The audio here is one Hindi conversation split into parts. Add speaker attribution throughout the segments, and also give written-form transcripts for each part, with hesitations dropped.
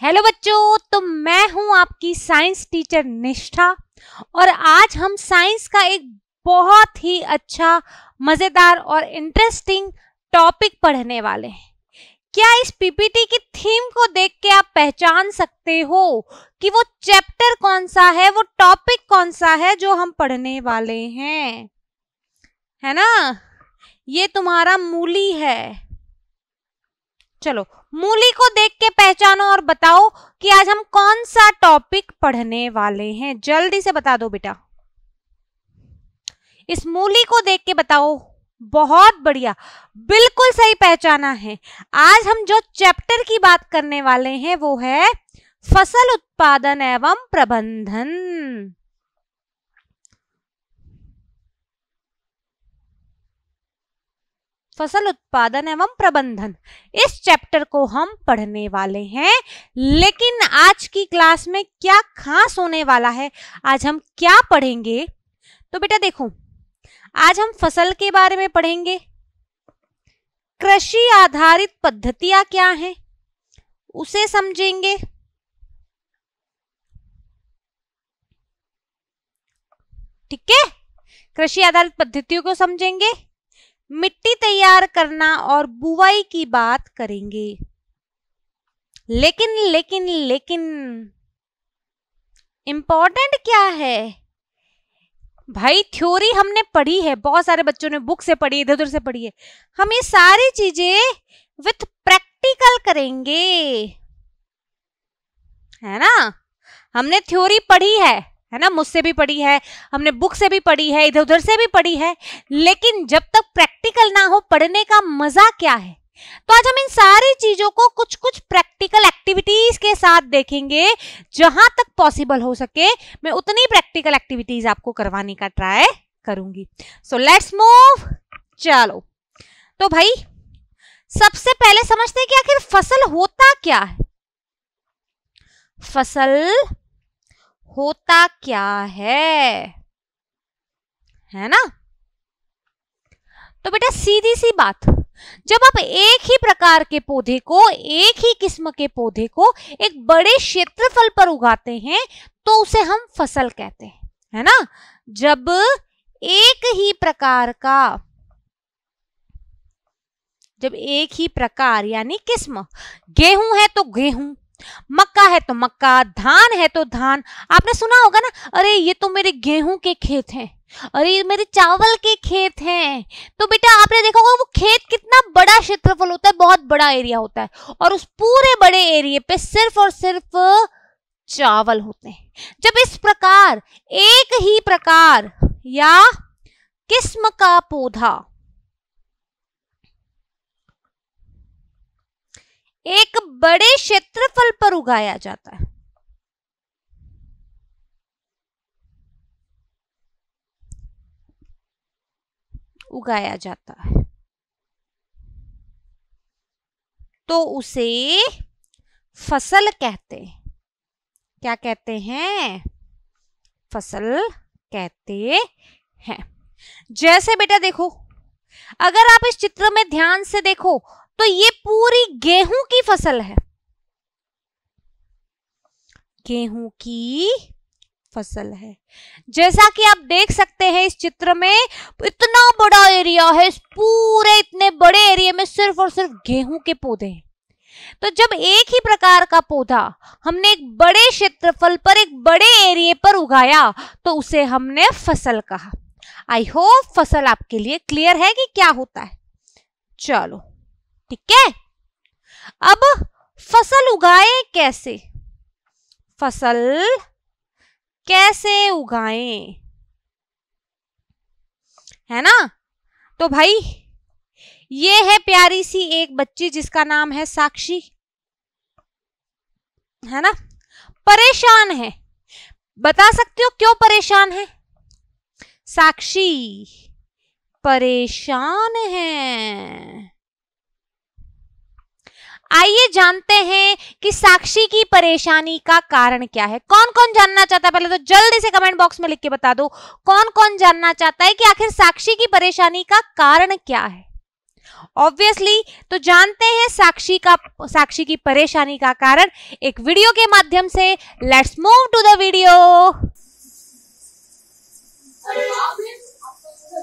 Speaker 1: हेलो बच्चों, तो मैं हूं आपकी साइंस टीचर निष्ठा और आज हम साइंस का एक बहुत ही अच्छा, मजेदार और इंटरेस्टिंग टॉपिक पढ़ने वाले हैं। क्या इस पीपीटी की थीम को देख के आप पहचान सकते हो कि वो चैप्टर कौन सा है, वो टॉपिक कौन सा है जो हम पढ़ने वाले हैं? है ना, ये तुम्हारा मूली है। चलो मूली को देख के पहचानो और बताओ कि आज हम कौन सा टॉपिक पढ़ने वाले हैं। जल्दी से बता दो बेटा, इस मूली को देख के बताओ। बहुत बढ़िया, बिल्कुल सही पहचाना है। आज हम जो चैप्टर की बात करने वाले हैं वो है फसल उत्पादन एवं प्रबंधन। फसल उत्पादन एवं प्रबंधन, इस चैप्टर को हम पढ़ने वाले हैं। लेकिन आज की क्लास में क्या खास होने वाला है, आज हम क्या पढ़ेंगे? तो बेटा देखो, आज हम फसल के बारे में पढ़ेंगे। कृषि आधारित पद्धतियां क्या हैं उसे समझेंगे। ठीक है, कृषि आधारित पद्धतियों को समझेंगे। मिट्टी तैयार करना और बुवाई की बात करेंगे। लेकिन लेकिन लेकिन इंपॉर्टेंट क्या है भाई? थ्योरी हमने पढ़ी है, बहुत सारे बच्चों ने बुक से पढ़ी, इधर उधर से पढ़ी है। हम ये सारी चीजें विथ प्रैक्टिकल करेंगे, है ना। हमने थ्योरी पढ़ी है ना, मुझसे भी पढ़ी है, हमने बुक से भी पढ़ी है, इधर उधर से भी पढ़ी है। लेकिन जब तक प्रैक्टिकल ना हो, पढ़ने का मजा क्या है? तो आज हम इन सारी चीजों को कुछ कुछ प्रैक्टिकल एक्टिविटीज के साथ देखेंगे। जहां तक पॉसिबल हो सके मैं उतनी प्रैक्टिकल एक्टिविटीज आपको करवाने का ट्राई करूंगी। So let's move. चलो तो भाई सबसे पहले समझते हैं कि आखिर फसल होता क्या है। फसल होता क्या है ना? तो बेटा सीधी सी बात, जब आप एक ही प्रकार के पौधे को, एक ही किस्म के पौधे को एक बड़े क्षेत्रफल पर उगाते हैं तो उसे हम फसल कहते हैं, है ना। जब एक ही प्रकार यानी किस्म, गेहूं है तो गेहूं, मक्का है तो मक्का, धान है तो धान। आपने सुना होगा ना, अरे ये तो मेरे गेहूं के खेत हैं, अरे ये मेरे चावल के खेत हैं। तो बेटा आपने देखा होगा वो खेत कितना बड़ा क्षेत्रफल होता है, बहुत बड़ा एरिया होता है, और उस पूरे बड़े एरिया पे सिर्फ और सिर्फ चावल होते हैं। जब इस प्रकार एक ही प्रकार या किस्म का पौधा एक बड़े क्षेत्रफल पर उगाया जाता है, तो उसे फसल कहते हैं। क्या कहते हैं? फसल कहते हैं। जैसे बेटा देखो, अगर आप इस चित्र में ध्यान से देखो तो ये पूरी गेहूं की फसल है, गेहूं की फसल है। जैसा कि आप देख सकते हैं इस चित्र में, इतना बड़ा एरिया है, इस पूरे इतने बड़े एरिया में सिर्फ और सिर्फ गेहूं के पौधे हैं। तो जब एक ही प्रकार का पौधा हमने एक बड़े क्षेत्रफल पर, एक बड़े एरिया पर उगाया तो उसे हमने फसल कहा। आई होप फसल आपके लिए क्लियर है कि क्या होता है। चलो ठीक है, अब फसल उगाए कैसे? फसल कैसे उगाएं, है ना। तो भाई ये है प्यारी सी एक बच्ची जिसका नाम है साक्षी, है ना। परेशान है, बता सकते हो क्यों परेशान है? साक्षी परेशान है। आइए जानते हैं कि साक्षी की परेशानी का कारण क्या है। कौन कौन जानना चाहता है? पहले तो जल्दी से कमेंट बॉक्स में लिख के बता दो कौन कौन जानना चाहता है कि आखिर साक्षी की परेशानी का कारण क्या है। ऑब्वियसली। तो जानते हैं साक्षी की परेशानी का कारण एक वीडियो के माध्यम से। Let's move to the video.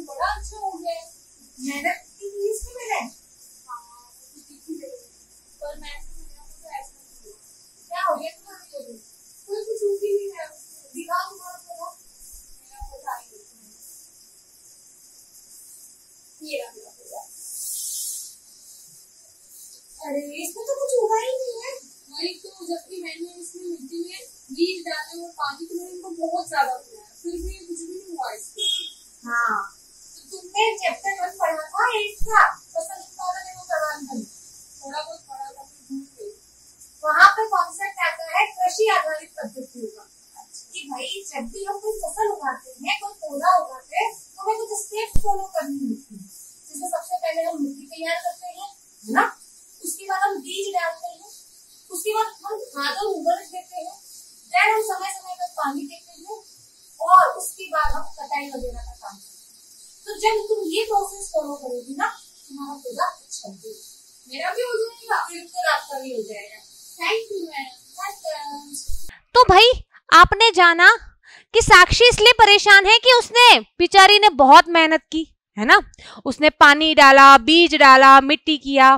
Speaker 2: बड़ा अच्छा हो गया, मेहनत की इसमें मैंने पर मैं तो ऐसा नहीं क्या हो गया तुम्हारे को कोई कुछ उठी नहीं है दिखा तुम्हारा पूरा मेरा पता नहीं ये रहा पूरा। अरे इसमें तो कुछ हुआ ही नहीं है। वही तो, जबकि मैंने इसमें मिट्टी में बीज डाले और पानी तो मैंने इनको बहुत ज्यादा किया फिर भी कुछ भी नहीं हुआ इसमें। हाँ तो तुमने चैप्टर 1 पढ़ा था एक का फसल उत्पादन एवं प्रबंधन, थोड़ा बहुत पढ़ा था फिर भूल गई। वहाँ पे कॉन्सेप्ट आता है कृषि आधारित पद्धतियों का कि भाई जब भी हम कोई फसल उगाते हैं, कोई पौधा उगाते हैं तो हमें कुछ स्टेप्स फॉलो करनी होती है। जैसे सबसे पहले हम मिट्टी तैयार करते हैं, है ना, उसके बाद हम बीज डालते हैं, उसके बाद हम खाद और उर्वरक देते हैं, फिर हम समय समय पर पानी देते हैं और उसके बाद हम कटाई वगैरह का काम करते हैं। तो जब तुम ये प्रोसेस फॉलो करोगी ना, तुम्हारा पौधा अच्छा होगा, मेरा भी हो जाएगा, फिर आपका भी हो जाएगा। Thank you ma'am.
Speaker 1: तो भाई आपने जाना कि साक्षी इसलिए परेशान है कि उसने बेचारी ने बहुत मेहनत की, है ना, उसने पानी डाला, बीज डाला, मिट्टी किया,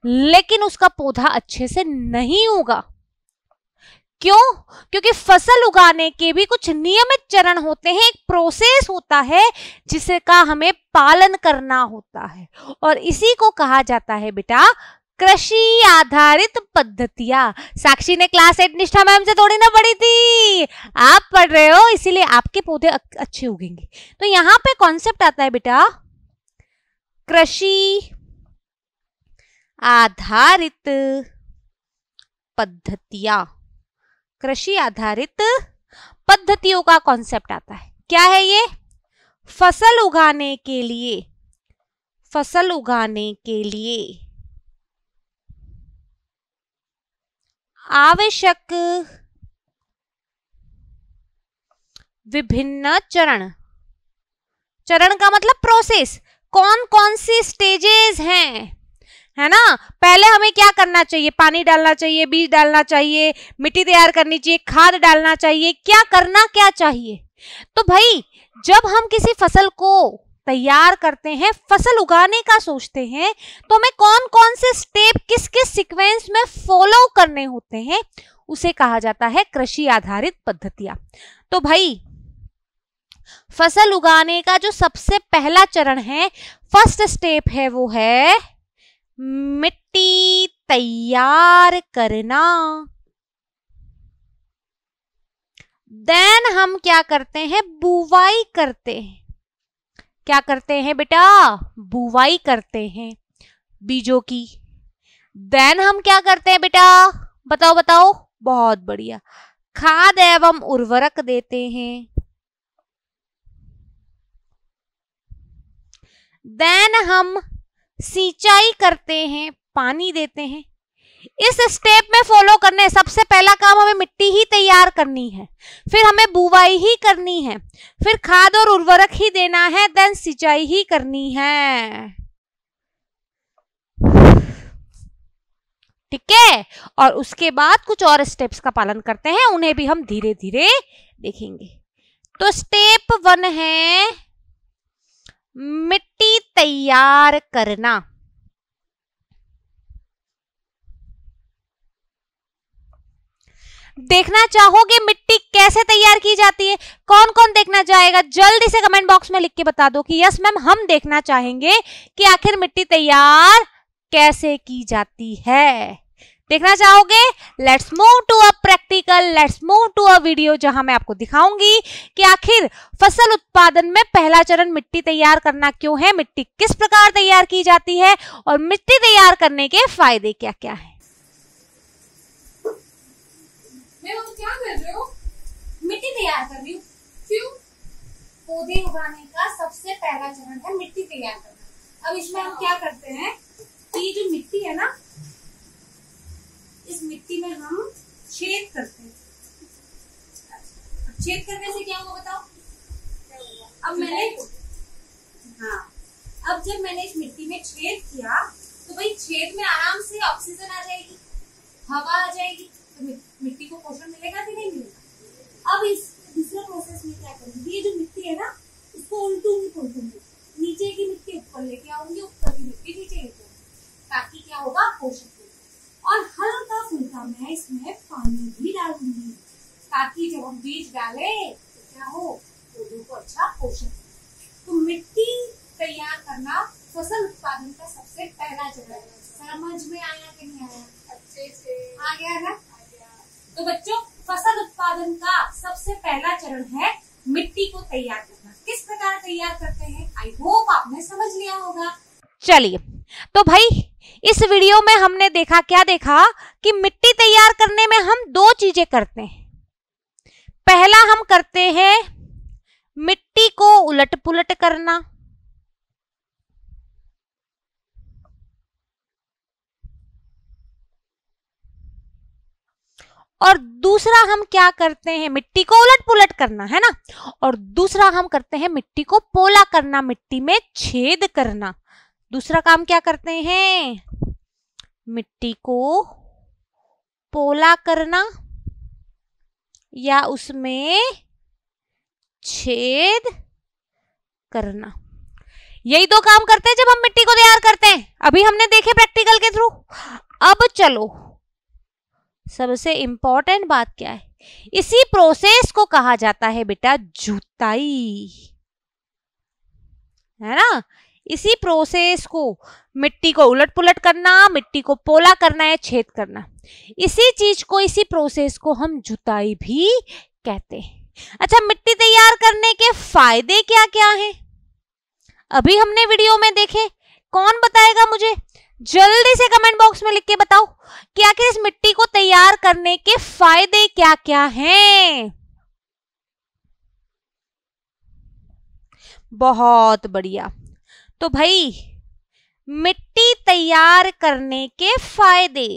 Speaker 1: लेकिन उसका पौधा अच्छे से नहीं उगा। क्यों? क्योंकि फसल उगाने के भी कुछ नियमित चरण होते हैं, एक प्रोसेस होता है जिसका हमें पालन करना होता है और इसी को कहा जाता है बेटा कृषि आधारित पद्धतियां। साक्षी ने क्लास 8 निष्ठा मैम से थोड़ी ना पढ़ी थी, आप पढ़ रहे हो, इसीलिए आपके पौधे अच्छे उगेंगे। तो यहां पे कॉन्सेप्ट आता है बेटा कृषि आधारित पद्धतियां। कृषि आधारित पद्धतियों का कॉन्सेप्ट आता है। क्या है ये? फसल उगाने के लिए आवश्यक विभिन्न चरण का मतलब प्रोसेस, कौन कौन सी स्टेजेस हैं, है ना। पहले हमें क्या करना चाहिए? पानी डालना चाहिए, बीज डालना चाहिए, मिट्टी तैयार करनी चाहिए, खाद डालना चाहिए, क्या चाहिए। तो भाई जब हम किसी फसल को तैयार करते हैं, फसल उगाने का सोचते हैं, तो हमें कौन कौन से स्टेप किस किस सीक्वेंस में फॉलो करने होते हैं, उसे कहा जाता है कृषि आधारित पद्धतियां। तो भाई फसल उगाने का जो सबसे पहला चरण है, फर्स्ट स्टेप है, वो है मिट्टी तैयार करना। देन हम क्या करते हैं? बुवाई करते हैं। क्या करते हैं बेटा? बुवाई करते हैं बीजों की। देन हम क्या करते हैं बेटा? बताओ। बहुत बढ़िया, खाद एवं उर्वरक देते हैं। देन हम सिंचाई करते हैं, पानी देते हैं। इस स्टेप में फॉलो करने, सबसे पहला काम हमें मिट्टी ही तैयार करनी है, फिर हमें बुवाई ही करनी है, फिर खाद और उर्वरक ही देना है, देन सिंचाई ही करनी है। ठीक है, और उसके बाद कुछ और स्टेप्स का पालन करते हैं, उन्हें भी हम धीरे धीरे देखेंगे। तो स्टेप 1 है मिट्टी तैयार करना। देखना चाहोगे मिट्टी कैसे तैयार की जाती है? कौन कौन देखना चाहेगा? जल्दी से कमेंट बॉक्स में लिख के बता दो कि यस मैम, हम देखना चाहेंगे कि आखिर मिट्टी तैयार कैसे की जाती है। देखना चाहोगे? Let's move to a practical, let's move to a video, जहां मैं आपको दिखाऊंगी कि आखिर फसल उत्पादन में पहला चरण मिट्टी तैयार करना क्यों है, मिट्टी किस प्रकार तैयार की जाती है और मिट्टी तैयार करने के फायदे क्या क्या है।
Speaker 2: मैं क्या कर रहे हो?
Speaker 3: मिट्टी तैयार कर रही हूँ।
Speaker 2: क्यों?
Speaker 3: पौधे उगाने का सबसे पहला चरण है मिट्टी तैयार करना। अब इसमें हम क्या करते हैं कि जो मिट्टी है ना, इस मिट्टी में हम छेद करते हैं। छेद करने से क्या होगा बताओ? अब मैंने अब जब मैंने इस मिट्टी में छेद किया तो भाई छेद में आराम से ऑक्सीजन आ जाएगी, हवा आ जाएगी, तो मिट्टी को पोषण मिलेगा कि नहीं मिलेगा। अब इस दूसरे प्रोसेस में क्या करूंगी, ये जो मिट्टी है ना इसको उल्टूंगी, नीचे की मिट्टी ऊपर लेके आऊंगी, ऊपर की मिट्टी नीचे लेके आऊंगी, ताकि क्या होगा पोषण मिलेगा। और हल्का फुल्का मैं इसमें पानी भी डालूंगी, ताकि जब हम बीज डाले तो क्या हो, पौधों को अच्छा पोषण। तो मिट्टी तैयार करना फसल उत्पादन का सबसे पहला चरण है। समझ में आया कि नहीं आया?
Speaker 2: अच्छे से
Speaker 3: आ गया ना? आ गया। तो बच्चों फसल उत्पादन का सबसे पहला चरण है मिट्टी को तैयार करना। किस प्रकार तैयार करते हैं, आई होप आपने समझ लिया होगा।
Speaker 1: चलिए, तो भाई इस वीडियो में हमने देखा, क्या देखा कि मिट्टी तैयार करने में हम दो चीजें करते हैं। पहला हम करते हैं मिट्टी को उलट पुलट करना, और दूसरा हम क्या करते हैं, मिट्टी को उलट पुलट करना है ना, और दूसरा हम करते हैं मिट्टी को पोला करना, मिट्टी में छेद करना। दूसरा काम क्या करते हैं, मिट्टी को पोला करना या उसमें छेद करना। यही दो काम करते हैं जब हम मिट्टी को तैयार करते हैं। अभी हमने देखे प्रैक्टिकल के थ्रू। अब चलो, सबसे इंपॉर्टेंट बात क्या है, इसी प्रोसेस को कहा जाता है बेटा जुताई, है ना। इसी प्रोसेस को, मिट्टी को उलट पुलट करना, मिट्टी को पोला करना है, छेद करना, इसी चीज को, इसी प्रोसेस को हम जुताई भी कहते हैं। अच्छा, मिट्टी तैयार करने के फायदे क्या क्या हैं, अभी हमने वीडियो में देखे। कौन बताएगा मुझे, जल्दी से कमेंट बॉक्स में लिख के बताओ कि आखिर इस मिट्टी को तैयार करने के फायदे क्या क्या हैं। बहुत बढ़िया। तो भाई मिट्टी तैयार करने के फायदे,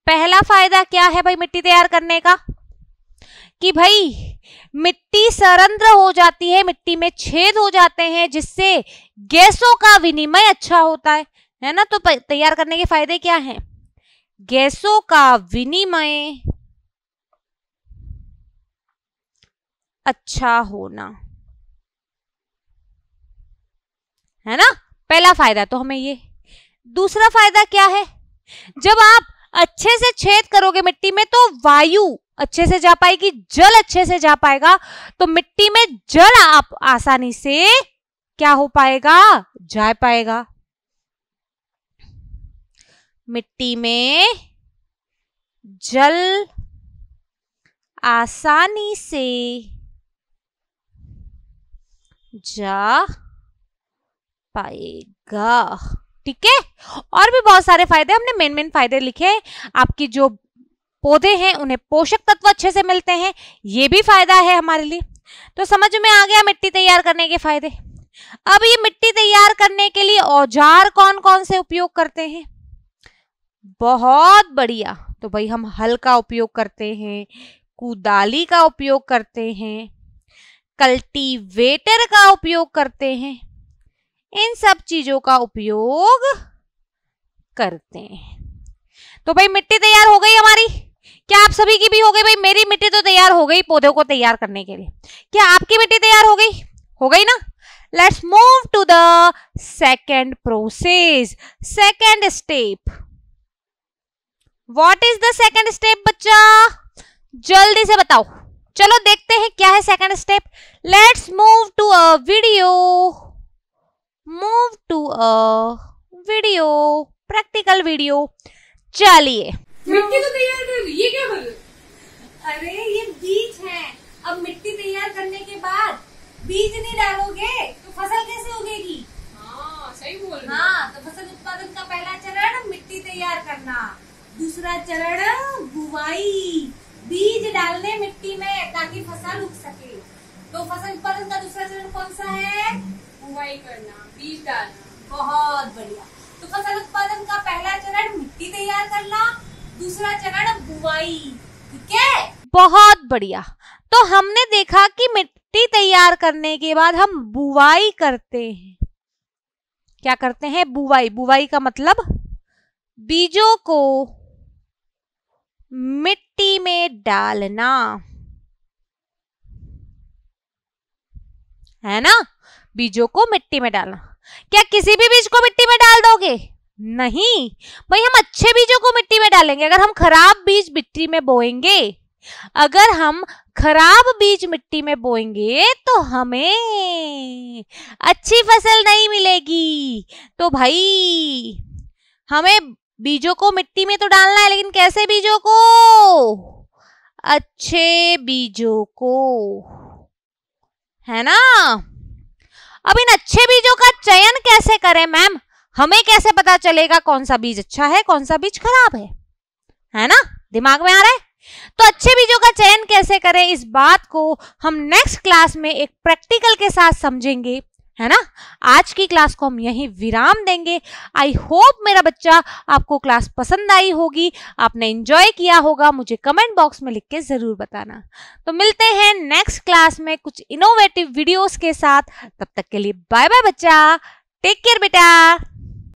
Speaker 1: पहला फायदा क्या है भाई मिट्टी तैयार करने का, कि भाई मिट्टी सरंध्र हो जाती है, मिट्टी में छेद हो जाते हैं, जिससे गैसों का विनिमय अच्छा होता है ना। तो तैयार करने के फायदे क्या हैं, गैसों का विनिमय अच्छा होना, है ना, पहला फायदा तो हमें ये। दूसरा फायदा क्या है, जब आप अच्छे से छेद करोगे मिट्टी में तो वायु अच्छे से जा पाएगी, जल अच्छे से जा पाएगा, तो मिट्टी में जल आप आसानी से क्या हो पाएगा, जा पाएगा। मिट्टी में जल आसानी से जा पाएगा, ठीक है। और भी बहुत सारे फायदे, हमने मेन फायदे लिखे। आपकी जो पौधे हैं उन्हें पोषक तत्व अच्छे से मिलते हैं, ये भी फायदा है हमारे लिए। तो समझ में आ गया मिट्टी तैयार करने के फायदे। अब ये मिट्टी तैयार करने के लिए औजार कौन कौन से उपयोग करते हैं, बहुत बढ़िया। तो भाई हम हल का उपयोग करते हैं, कुदाली का उपयोग करते हैं, कल्टीवेटर का उपयोग करते हैं, इन सब चीजों का उपयोग करते हैं। तो भाई मिट्टी तैयार हो गई हमारी, क्या आप सभी की भी हो गई? भाई मेरी मिट्टी तो तैयार हो गई पौधों को तैयार करने के लिए, क्या आपकी मिट्टी तैयार हो गई? हो गई ना। Let's move to the second process, second step. What is the second step बच्चा, जल्दी से बताओ। चलो देखते हैं क्या है second step. Let's move to a video, move to a video, practical video. चलिए,
Speaker 2: मिट्टी तो तैयार कर ली, ये क्या कर रहे?
Speaker 3: अरे ये बीज है। अब मिट्टी तैयार करने के बाद बीज नहीं डालोगे तो फसल कैसे उगेगी?
Speaker 2: हाँ सही बोल रहे।
Speaker 3: हाँ, तो फसल उत्पादन का पहला चरण मिट्टी तैयार करना, दूसरा चरण बुवाई, बीज डालने मिट्टी में ताकि फसल उग सके। तो फसल उत्पादन का दूसरा चरण कौन सा है?
Speaker 2: बुवाई करना, बीज डालना।
Speaker 3: बहुत बढ़िया। तो फसल उत्पादन का पहला चरण मिट्टी तैयार करना, दूसरा चरण बुवाई, ठीक है।
Speaker 1: बहुत बढ़िया। तो हमने देखा कि मिट्टी तैयार करने के बाद हम बुवाई करते हैं। क्या करते हैं? बुवाई। बुवाई का मतलब बीजों को मिट्टी में डालना, है ना? बीजों को मिट्टी में डालना। क्या किसी भी बीज को मिट्टी में डाल दोगे? नहीं भाई, हम अच्छे बीजों को मिट्टी में डालेंगे। अगर हम खराब बीज मिट्टी में बोएंगे, अगर हम खराब बीज मिट्टी में बोएंगे तो हमें अच्छी फसल नहीं मिलेगी। तो भाई हमें बीजों को मिट्टी में तो डालना है, लेकिन कैसे बीजों को? अच्छे बीजों को, है ना? अब इन अच्छे बीजों का चयन कैसे करें मैम? हमें कैसे पता चलेगा कौन सा बीज अच्छा है, कौन सा बीज खराब है ना? दिमाग में आ रहा है? तो अच्छे बीजों का चयन कैसे करें, इस बात को हम नेक्स्ट क्लास में एक प्रैक्टिकल के साथ समझेंगे, है ना? आज की क्लास को हम यहीं विराम देंगे। आई होप मेरा बच्चा आपको क्लास पसंद आई होगी, आपने एंजॉय किया होगा। मुझे कमेंट बॉक्स में लिख के जरूर बताना। तो मिलते हैं नेक्स्ट क्लास में कुछ इनोवेटिव वीडियोस के साथ। तब तक के लिए बाय बाय बच्चा, टेक केयर बेटा।